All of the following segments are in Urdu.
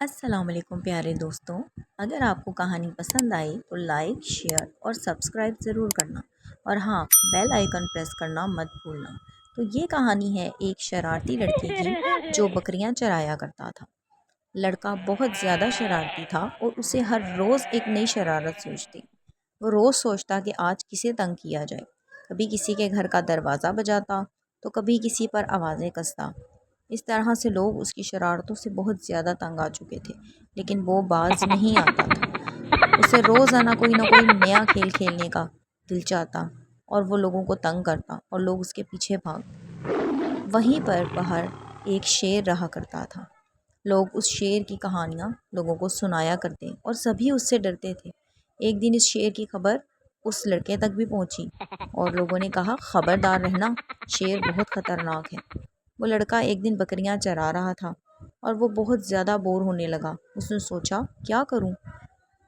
السلام علیکم پیارے دوستوں، اگر آپ کو کہانی پسند آئی تو لائک، شیئر اور سبسکرائب ضرور کرنا، اور ہاں، بیل آئیکن پریس کرنا مت بھولنا۔ تو یہ کہانی ہے ایک شرارتی لڑکے کی جو بکریاں چرایا کرتا تھا۔ لڑکا بہت زیادہ شرارتی تھا اور اسے ہر روز ایک نئی شرارت سوچتی۔ وہ روز سوچتا کہ آج کسے تنگ کیا جائے، کبھی کسی کے گھر کا دروازہ بجاتا تو کبھی کسی پر آوازیں کستا۔ اس طرح سے لوگ اس کی شرارتوں سے بہت زیادہ تنگ آ چکے تھے، لیکن وہ باز نہیں آتا تھا۔ اسے روزانہ کوئی نہ کوئی نیا کھیل کھیلنے کا دل چاہتا اور وہ لوگوں کو تنگ کرتا اور لوگ اس کے پیچھے بھاگ۔ وہیں پر باہر ایک شیر رہا کرتا تھا۔ لوگ اس شیر کی کہانیاں لوگوں کو سنایا کرتے اور سبھی اس سے ڈرتے تھے۔ ایک دن اس شیر کی خبر اس لڑکے تک بھی پہنچی اور لوگوں نے کہا، خبردار رہنا، شیر بہت خطرناک ہے۔ وہ لڑکا ایک دن بکریاں چرا رہا تھا اور وہ بہت زیادہ بور ہونے لگا۔ اس نے سوچا، کیا کروں؟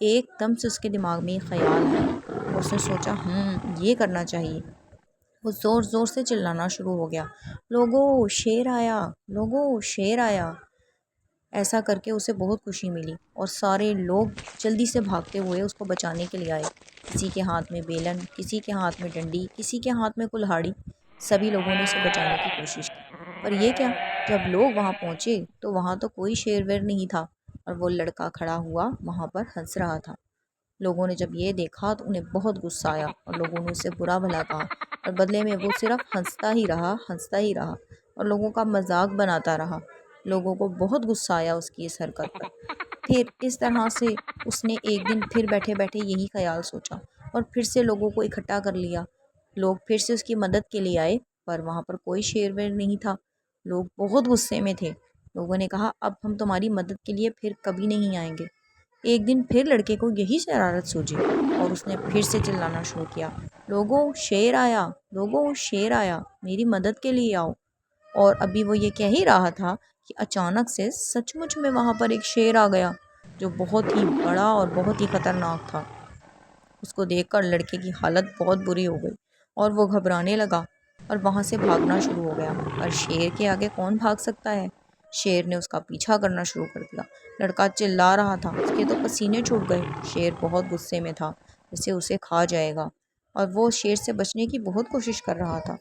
ایک دم سے اس کے دماغ میں ایک خیال آیا اور اس نے سوچا یہ کرنا چاہیے۔ وہ زور زور سے چلانا شروع ہو گیا، لوگوں شیر آیا، لوگوں شیر آیا۔ ایسا کر کے اسے بہت خوشی ملی اور سارے لوگ جلدی سے بھاگتے ہوئے اس کو بچانے کے لیے آئے۔ کسی کے ہاتھ میں بیلن، کسی کے ہاتھ میں ڈنڈی، کسی کے ہاتھ میں کلہاڑی۔ سبھی لوگوں نے اسے بچانے کی کوشش کی، پر یہ کیا، جب لوگ وہاں پہنچے تو وہاں تو کوئی شیر ویر نہیں تھا اور وہ لڑکا کھڑا ہوا وہاں پر ہنس رہا تھا۔ لوگوں نے جب یہ دیکھا تو انہیں بہت غصہ آیا اور لوگوں نے اسے برا بھلا کہا، اور بدلے میں وہ صرف ہنستا ہی رہا، ہنستا ہی رہا اور لوگوں کا مذاق بناتا رہا۔ لوگوں کو بہت غصہ آیا اس کی اس حرکت پر۔ پھر اس طرح سے اس نے ایک دن پھر بیٹھے بیٹھے یہی خیال سوچا اور پھر سے لوگوں کو اکٹھا کر لیا۔ لوگ پھر سے اس کی مدد کے لیے آئے، پر وہاں پر کوئی شیر ویر نہیں تھا۔ لوگ بہت غصے میں تھے۔ لوگوں نے کہا، اب ہم تمہاری مدد کے لیے پھر کبھی نہیں آئیں گے۔ ایک دن پھر لڑکے کو یہی شرارت سوچی اور اس نے پھر سے چلانا شروع کیا، لوگوں شیر آیا، لوگوں شیر آیا، میری مدد کے لیے آؤ۔ اور ابھی وہ یہ کہہ ہی رہا تھا کہ اچانک سے سچ مچ میں وہاں پر ایک شیر آ گیا جو بہت ہی بڑا اور بہت ہی خطرناک تھا۔ اس کو دیکھ کر لڑکے کی حالت بہت بری ہو گئی اور وہ گھبرانے لگا اور وہاں سے بھاگنا شروع ہو گیا، پر شیر کے آگے کون بھاگ سکتا ہے؟ شیر نے اس کا پیچھا کرنا شروع کر دیا۔ لڑکا چلا رہا تھا، اس کے تو پسینے چھوٹ گئے۔ شیر بہت غصے میں تھا، جیسے اسے کھا جائے گا، اور وہ شیر سے بچنے کی بہت کوشش کر رہا تھا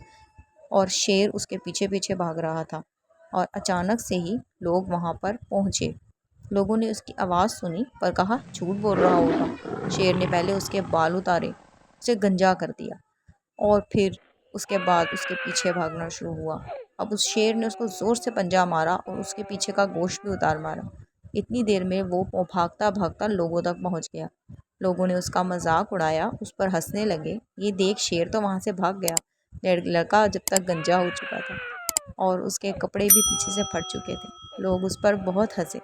اور شیر اس کے پیچھے پیچھے بھاگ رہا تھا۔ اور اچانک سے ہی لوگ وہاں پر پہنچے۔ لوگوں نے اس کی آواز سنی پر کہا، جھوٹ بول رہا ہوگا۔ شیر نے پہلے اس کے بال اتارے، اسے گنجا کر دیا اور پھر اس کے بعد اس کے پیچھے بھاگنا شروع ہوا۔ اب اس شیر نے اس کو زور سے پنجہ مارا اور اس کے پیچھے کا گوشت بھی اتار مارا۔ اتنی دیر میں وہ بھاگتا بھاگتا لوگوں تک پہنچ گیا۔ لوگوں نے اس کا مذاق اڑایا، اس پر ہنسنے لگے۔ یہ دیکھ شیر تو وہاں سے بھاگ گیا۔ لڑکا جب تک گنجا ہو چکا تھا اور اس کے کپڑے بھی پیچھے سے پھٹ چکے تھے۔ لوگ اس پر بہت ہنسے۔